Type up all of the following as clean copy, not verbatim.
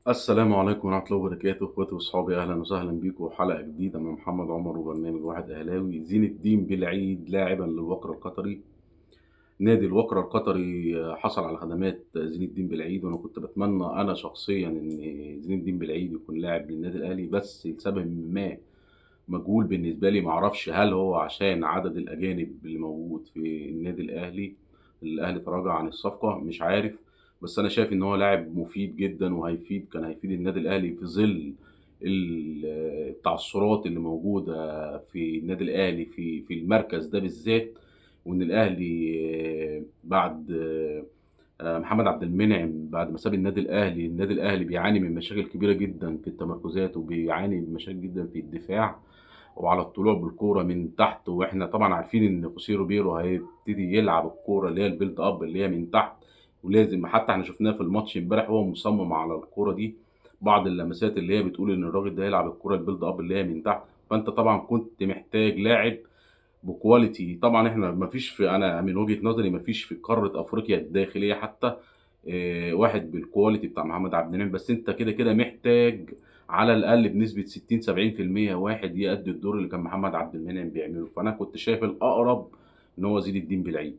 السلام عليكم ورحمة الله وبركاته، اخواتي واصحابي، اهلا وسهلا بيكم وحلقة جديدة من محمد عمر وبرنامج واحد اهلاوي. زين الدين بالعيد لاعبا للوكر القطري. نادي الوكر القطري حصل على خدمات زين الدين بالعيد، وانا كنت بتمنى انا شخصيا ان زين الدين بالعيد يكون لاعب للنادي الاهلي، بس لسبب ما مجهول بالنسبة لي. معرفش هل هو عشان عدد الاجانب اللي موجود في النادي الاهلي، الاهلي تراجع عن الصفقة، مش عارف. بس انا شايف ان هو لاعب مفيد جدا، كان هيفيد النادي الاهلي في ظل التعثرات اللي موجوده في النادي الاهلي في المركز ده بالذات. وان الاهلي بعد محمد عبد المنعم، بعد ما ساب النادي الاهلي بيعاني من مشاكل كبيره جدا في التمركزات، وبيعاني من مشاكل جدا في الدفاع وعلى الطلوع بالكوره من تحت. واحنا طبعا عارفين ان خوسيه روبيرو هيبتدي يلعب الكوره اللي هي البيلد اب اللي هي من تحت، ولازم حتى احنا شفناه في الماتش امبارح هو مصمم على الكوره دي. بعض اللمسات اللي هي بتقول ان الراجل ده يلعب الكوره البيلد اب اللي هي من تحت. فانت طبعا كنت محتاج لاعب بكواليتي. طبعا احنا ما فيش في، انا من وجهة نظري ما فيش في قارة افريقيا الداخلية حتى واحد بالكواليتي بتاع محمد عبد المنعم. بس انت كده كده محتاج على الاقل بنسبة 60 70% واحد يأدي الدور اللي كان محمد عبد المنعم بيعمله. فانا كنت شايف الاقرب ان هو زين الدين بالعيد،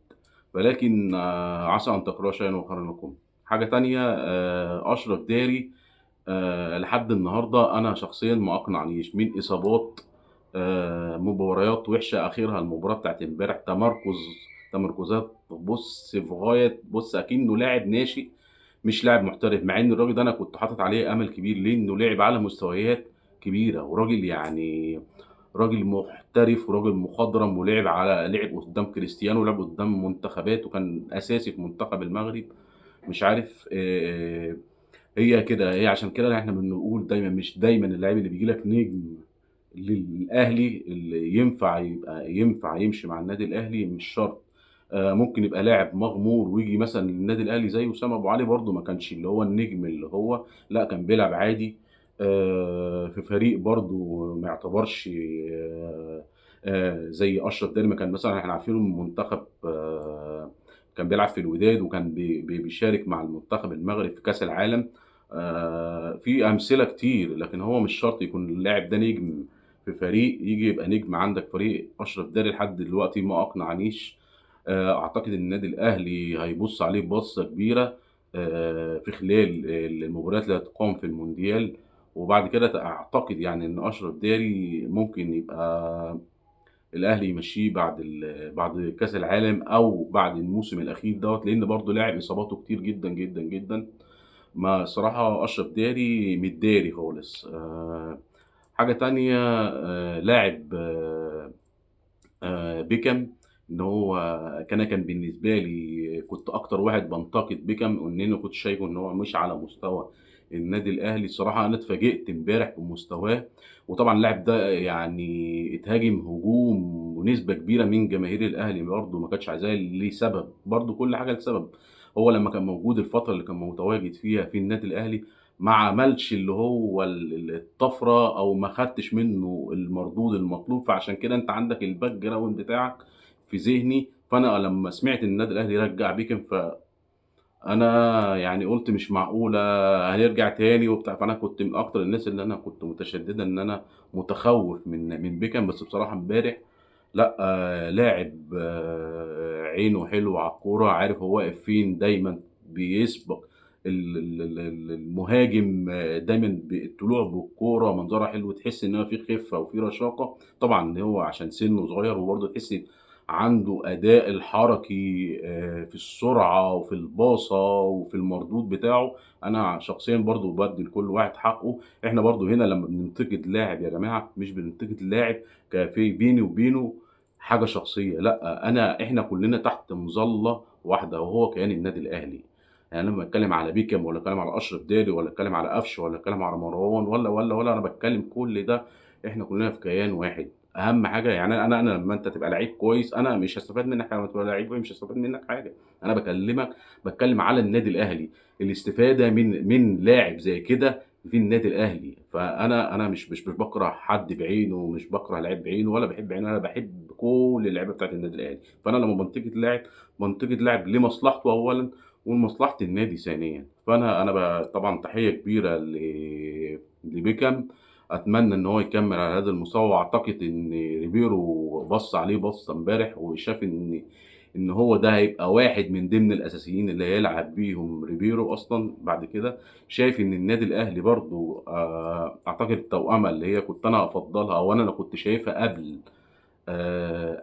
ولكن عسى ان تكرهوا شيئا وخيرا لكم. حاجة تانية، اشرف داري لحد النهارده انا شخصيا ما اقنعنيش من اصابات، مباريات وحشه، اخرها المباراه بتاعت امبارح. تمركزات، بص في غايه، بص اكنه لاعب ناشئ مش لاعب محترف، مع ان الراجل ده انا كنت حاطط عليه امل كبير لانه لعب على مستويات كبيره، وراجل يعني راجل محترف وراجل مخضرم، لعب قدام كريستيانو، ولعب قدام منتخبات، وكان اساسي في منتخب المغرب. مش عارف هي كده، هي عشان كده احنا بنقول دايما مش دايما اللعيب اللي بيجي لك نجم للاهلي اللي ينفع يمشي مع النادي الاهلي، مش شرط. ممكن يبقى لاعب مغمور ويجي مثلا للنادي الاهلي زي اسامه ابو علي، برضه ما كانش اللي هو النجم اللي هو، لا كان بيلعب عادي في فريق برضه ما يعتبرش زي اشرف داري. ما كان مثلا احنا عارفينه من منتخب كان بيلعب في الوداد، وكان بيشارك مع المنتخب المغرب في كاس العالم. في امثله كتير، لكن هو مش شرط يكون اللاعب ده نجم في فريق يجي يبقى نجم عندك فريق. اشرف داري لحد دلوقتي ما اقنعنيش. اعتقد ان النادي الاهلي هيبص عليه بصه كبيره في خلال المباريات اللي هتقام في المونديال. وبعد كده اعتقد يعني ان اشرف داري ممكن يبقى الاهلي يمشيه بعد كاس العالم او بعد الموسم الاخير دوت، لان برضه لاعب اصاباته كتير جدا جدا جدا. ما الصراحه اشرف داري متداري خالص. حاجه تانية، لاعب بيكام، ان هو كان بالنسبه لي كنت اكتر واحد بنتقد بيكام، وان انا كنت شايفه ان هو مش على مستوى النادي الاهلي. الصراحه انا اتفاجئت امبارح بمستواه. وطبعا اللاعب ده يعني اتهاجم هجوم، ونسبه كبيره من جماهير الاهلي برضه ما كانتش عايزاه لسبب، برضه كل حاجه لسبب. هو لما كان موجود الفتره اللي كان متواجد فيها في النادي الاهلي ما عملش اللي هو الطفره، او ما خدتش منه المردود المطلوب. فعشان كده انت عندك الباك جراوند بتاعك في ذهني. فانا لما سمعت ان النادي الاهلي رجع بيكم، فانا يعني قلت مش معقوله هنرجع تاني وبتاع. فانا كنت من اكتر الناس اللي انا كنت متشدده ان انا متخوف من بيكم. بس بصراحه امبارح لا، لاعب عينه حلو على الكوره، عارف هو واقف فين دايما، بيسبق المهاجم دايما بالطلوع بالكوره، منظرها حلو، تحس ان هو في خفه وفي رشاقه. طبعا هو عشان سنه صغير، وبرضه تحس عنده اداء الحركي في السرعه وفي الباصه وفي المردود بتاعه. انا شخصيا برضه بدي لكل واحد حقه. احنا برضه هنا لما بننتقد لاعب يا جماعه مش بننتقد اللاعب كفي بيني وبينه حاجه شخصيه، لا، احنا كلنا تحت مظله واحده، وهو كيان النادي الاهلي. يعني لما اتكلم على بيكم، ولا اتكلم على اشرف داري، ولا اتكلم على قفشه، ولا اتكلم على مروان، ولا انا بتكلم كل ده، احنا كلنا في كيان واحد. اهم حاجه يعني انا لما انت تبقى لعيب كويس انا مش هستفاد منك، لما تبقى لعيب كويس مش هستفاد منك حاجه. انا بتكلم على النادي الاهلي، الاستفاده من لاعب زي كده في النادي الاهلي. فانا مش بكره حد بعينه، ومش بكره لعيب بعينه، ولا بحب بعينه، انا بحب كل اللعيبه بتاعت النادي الاهلي. فانا لما بنتقد لاعب بنتقد لاعب لمصلحته اولا، ولمصلحة النادي ثانيًا. فأنا طبعًا تحية كبيرة لبيكهام، أتمنى إن هو يكمّل على هذا المستوى، وأعتقد إن ريبيرو بَص عليه بَصّة امبارح وشاف إن هو ده هيبقى واحد من ضمن الأساسيين اللي هيلعب بيهم ريبيرو أصلًا بعد كده. شايف إن النادي الأهلي برضه أعتقد التوأمة اللي هي كنت أنا أفضّلها أو أنا كنت شايفها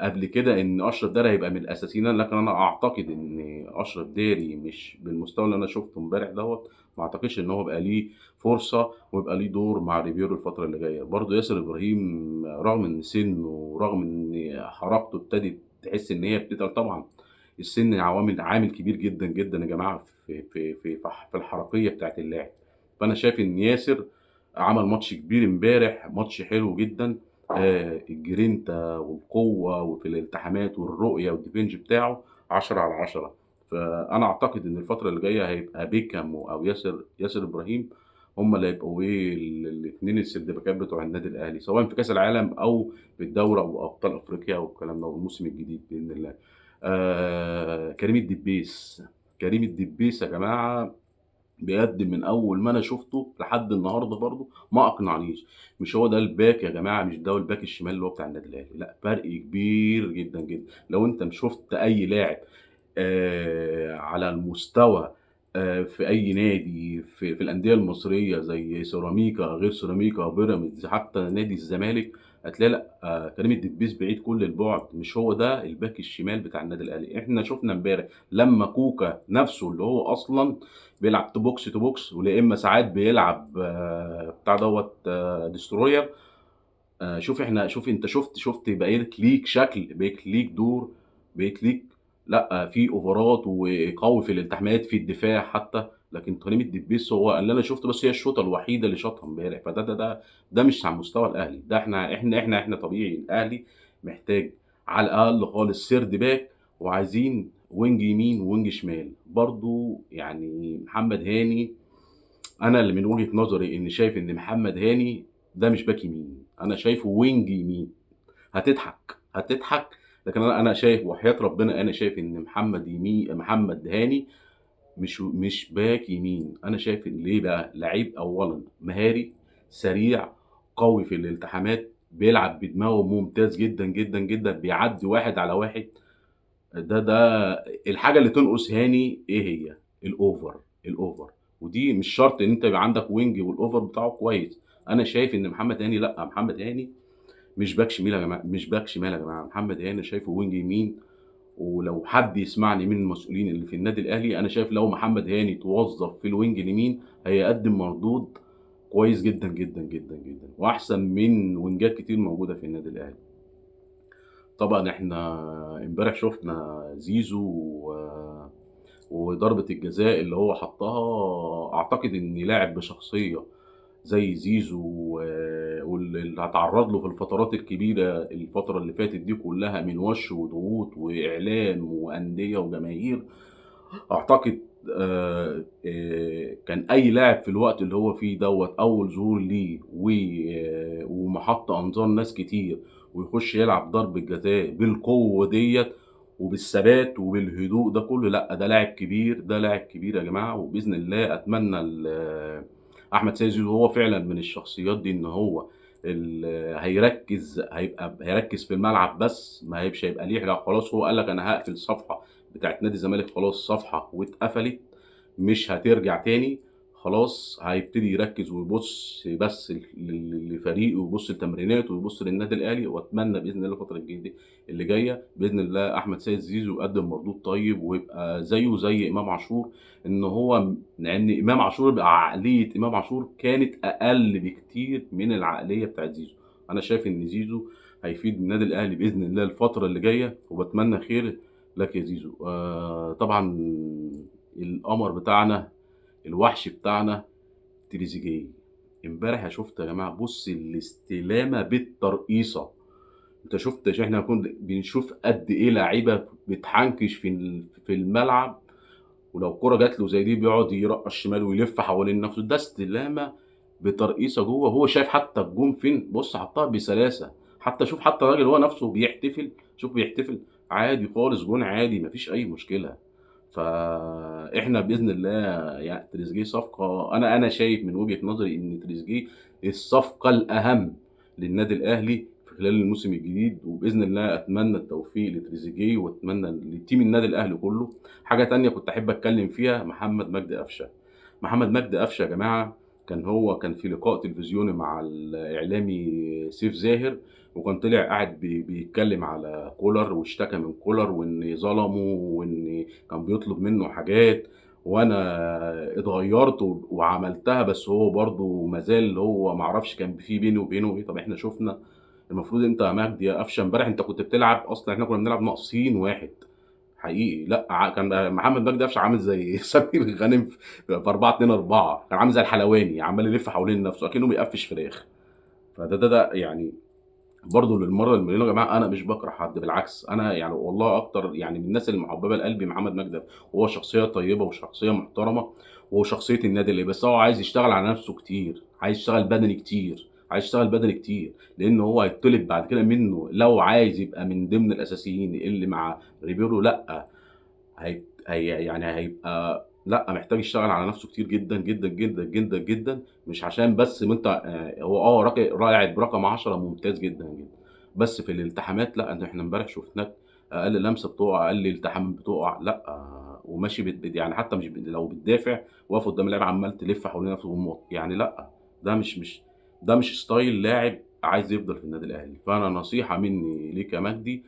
قبل كده إن أشرف داري هيبقى من الأساسيين، لكن أنا أعتقد إن أشرف داري مش بالمستوى اللي أنا شُفته امبارح دوّة. ما أعتقدش إن هو يبقى ليه فرصة ويبقى ليه دور مع ريبيرو الفترة اللي جاية. برضه ياسر إبراهيم رغم إن سِنّه ورغم إن حركته ابتدت تحس إن هي بتتقل طبعًا. السِن عامل كبير جدًا، جدًا يا جماعة في الحركية بتاعة اللاعب. فأنا شايف إن ياسر عمل ماتش كبير امبارح، ماتش حلو جدًا. الجرينتا والقوة وفي الالتحامات والرؤية والdefense بتاعه 10/10. فأنا أعتقد إن الفترة اللي جاية هيبقى بيكهام أو ياسر إبراهيم هم اللي هيبقوا الاتنين السردباكات بتوع النادي الأهلي، سواء في كأس العالم أو في الدوري أو أبطال أفريقيا والكلام ده والموسم الجديد بإذن الله. كريم الدبيس يا جماعة بجد من أول ما أنا شُفته لحد النهارده برضه ما أقنعنيش. مش هو ده الباك يا جماعة، مش ده الباك الشمال اللي هو بتاع النادي الأهلي، لأ فرق كبير جدًا، جدًا. لو أنت شُفت أي لاعب على المستوى في أي نادي في الأندية المصرية زي سيراميكا، غير سيراميكا، بيراميدز، حتى نادي الزمالك، هتلاقي لأ كريم الدبيس بعيد كل البُعد، مش هو ده الباك الشمال بتاع النادي الأهلي. إحنا شُفنا امبارح لمّا كوكا نَفْسه اللي هو أصلًا بيلعب box to box ولا إما ساعات بيلعب بتاع دوّة destroyer. شوف أنت شُفت بقيت ليك شكل، بقيت ليك دور، بقيت ليك لأ، في أوفرات وقوي في الالتحامات، في الدفاع حتى. لكن كريم الدبيس هو اللي أنا شُفته بس هي الشوطة الوحيدة اللي شاطها امبارح. فده مش على مستوى الأهلي. ده إحنا طبيعي الأهلي محتاج على الأقل خالص سيرد باك، وعايزين وينج يمين ووينج شمال. برضه يعني محمد هاني، أنا اللي من وجهة نظري شايف إن محمد هاني ده مش باك يمين، أنا شايفه وينج يمين. هتضحك. لكن أنا شايف وحياة ربنا أنا شايف إن محمد هاني مش باك يمين. أنا شايف إن ليه بقى؟ لعيب أولًا مهاري، سريع، قوي في الالتحامات، بيلعب بدماغه ممتاز جدًا، جدًا، جدًا، بيعدّي واحد على واحد. ده الحاجة اللي تنقص هاني إيه هي؟ الأوفر. ودي مش شرط إن أنت يبقى عندك وينج والأوفر بتاعه كويس. أنا شايف إن محمد هاني لأ، محمد هاني مش باك شمال يا جماعة، مش باك شمال يا جماعة. محمد هاني شايفه وينج يمين. ولو حد يسمعني من المسؤولين اللي في النادي الأهلي، أنا شايف لو محمد هاني اتوظّف في الوينج اليمين هيقدّم مردود كويس جدًا، جدًا، جدًا، جدًا، وأحسن من وينجات كتير موجودة في النادي الأهلي. طبعًا إحنا امبارح شُفنا زيزو وضربة الجزاء اللي هو حطّها. أعتقد إن لاعب بشخصية زي زيزو واللي هاتعرّض له في الفترات الكبيرة الفترة اللي فاتت دي كلّها من وَش وضغوط وإعلام وأندية وجماهير. أعتقد كان أي لاعب في الوقت اللي هو فيه دوّة أول ظهور ليه ومَحَط أنظار ناس كتير ويخش يلعب ضربة جزاء بالقوة ديّة وبالثبات وبالهدوء ده كلّه، لأ ده لاعب كبير، ده لاعب كبير يا جماعة. وبإذن الله أتمنى أحمد سيد زيزو هو فعلًا من الشخصيات دي إن هو هيركّز في الملعب بس، مش هيبقى ليه لأ خلاص هو قال لك أنا هاقفل الصفحة بتاعة نادي الزمالك خلاص صفحة واتقفلت، مش هترجع تاني. خلاص هيبتدي يركّز ويبُص بس لفريقه ويبُص لتمريناته ويبُص للنادي الأهلي. وأتمنى بإذن الله الفترة اللي جاية بإذن الله أحمد سيد زيزو يقدّم مردود طيب ويبقى زيه زي إمام عاشور. لإن إمام عاشور عقلية إمام عاشور كانت أقل بكتير من العقلية بتاعة زيزو. أنا شايف إن زيزو هيفيد النادي الأهلي بإذن الله الفترة اللي جاية وباتمنى خير لك يا زيزو. طبعًا القمر بتاعنا، الوحش بتاعنا تريزيجيه. امبارح شُفت يا جماعة بُص الاستلامة بالترقيصة. أنت شُفت إحنا بنشوف قد إيه لعيبة بتحنكش في الملعب، ولو الكورة جات له زي دي بيقعد يرقّص شمال ويلف حوالين نَفْسه. ده استلامة بترقيصة جوّه، هو شايف حتى الجون فين، بُص حطّها بسلاسة. حتى الراجل هو نَفْسه بيحتفل، شوف بيحتفل عادي خالص، جون عادي ما فيش أي مشكلة. فإحنا بإذن الله يعني تريزيجيه صفقة، أنا شايف من وجهة نظري إن تريزيجيه الصفقة الأهم للنادي الأهلي في خلال الموسم الجديد، وبإذن الله أتمنى التوفيق لتريزيجيه وأتمنى لteam النادي الأهلي كله. حاجة تانية كنت أحب أتكلم فيها محمد مجدي قفشة. محمد مجدي قفشة يا جماعة كان في لقاء تلفزيوني مع الإعلامي سيف زاهر، وكان طلع قاعد بيتكلم على كولر واشتكى من كولر وإن ظلمه وإن كان بيطلب منه حاجات، وأنا اتغيرت وعملتها، بس هو برضه ما زال هو ما اعرفش كان في بيني وبينه إيه. طب إحنا شفنا المفروض أنت يا مجدي يا قفشة امبارح أنت كنت بتلعب أصلا، إحنا كنا بنلعب ناقصين واحد حقيقي. لا كان محمد مجدي قفشه عامل زي سمير غانم في 4-2-4، كان عامل زي الحلواني عمال يلف حوالين نفسه اكنه بيقفش فراخ. فده يعني برضه للمره المليون يا جماعه، انا مش بكره حد، بالعكس انا يعني والله اكتر يعني من الناس اللي محببه لقلبي محمد مجدي. هو شخصيه طيبه وشخصيه محترمه وهو شخصيه النادي اللي، بس هو عايز يشتغل على نفسه كتير، عايز يشتغل بدني كتير، عايز يشتغل بدني كتير، لان هو هيطلب بعد كده منه لو عايز يبقى من ضمن الاساسيين اللي مع ريبيرو. لا يعني هيبقى لأ، محتاج يشتغل على نفسه كتير جدًا، جدًا، جدًا، جدًا، جدًا، مش عشان بس ما أنت هو لاعب برقم 10 ممتاز جدًا، جدًا، بس في الالتحامات لأ، إحنا امبارح شُفناك أقل لمسة بتُقع، أقل التحام بتُقع، لأ، وماشي يعني حتى مش لو بتدافع واقف قدّام اللعيبة عمّال تلِف حوالين نفسه يعني لأ، ده مش ستايل لاعب عايز يفضل في النادي الأهلي. فأنا نصيحة منّي ليك يا مجدي،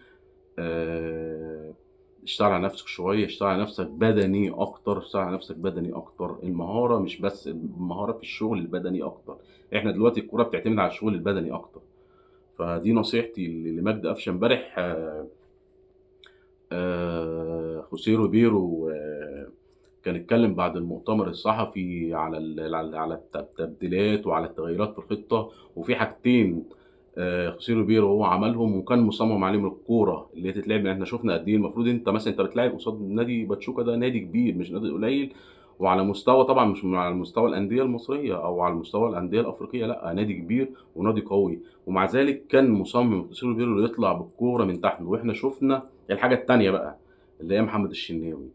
آآ اشتغل على نفسك شوية، اشتغل على نفسك بدني أكتر، اشتغل على نفسك بدني أكتر، المهارة مش بس المهارة في الشغل البدني أكتر، إحنا دلوقتي الكورة بتعتمد على الشغل البدني أكتر. فدي نصيحتي لمجدي قفشة. امبارح خوسيه روبيرو كان اتكلم بعد المؤتمر الصحفي على على التبديلات وعلى التغييرات في الخطة، وفي حاجتين خوسيه روبيرو هو عملهم وكان مصمم عليهم، الكورة اللي هي تتلعب. يعني إحنا شُفنا قد إيه المفروض أنت مثلًا أنت بتلاعب قصاد نادي باتشوكا، ده نادي كبير مش نادي قليل، وعلى مستوى طبعًا مش على مستوى الأندية المصرية أو على مستوى الأندية الأفريقية، لأ نادي كبير ونادي قوي، ومع ذلك كان مصمم خوسيه روبيرو يطلع بالكورة من تحت. وإحنا شُفنا الحاجة التانية بقى اللي هي محمد الشناوي.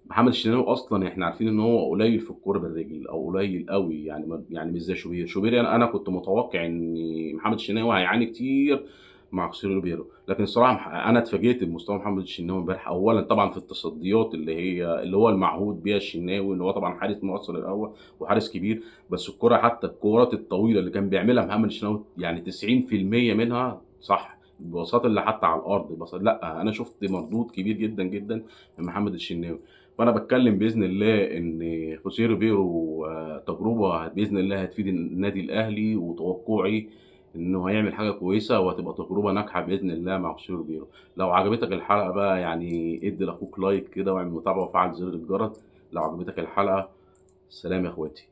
محمد الشناوي أصلًا إحنا عارفين إن هو قليل في الكورة بالرجل أو قليل أوي، يعني يعني مش زي شوبير. شوبير أنا كنت متوقع إن محمد الشناوي هيعاني كتير مع خوسيه روبيرو، لكن الصراحة أنا اتفاجئت بمستوى محمد الشناوي امبارح. أولًا طبعًا في التصديات اللي هو المعهود بيها الشناوي، إن هو طبعًا حارس مصر الأول وحارس كبير، بس الكورة حتى الكورات الطويلة اللي كان بيعملها محمد الشناوي يعني 90% منها صح، الباصات اللي حتى على الأرض لأ، أنا شُفت مردود كبير جدًا، جدًا من محمد الشناوي. فأنا باتكلم بإذن الله إن خوسيه ريبيرو تجربة بإذن الله هتفيد النادي الأهلي، وتوقُّعي إنه هيعمل حاجة كويسة وهتبقى تجربة ناجحة بإذن الله مع خوسيه ريبيرو. لو عجبتك الحلقة بقى يعني ادّي لأخوك لايك كده واعمل متابعة وفعّل زر الجرس لو عجبتك الحلقة. سلام يا أخواتي.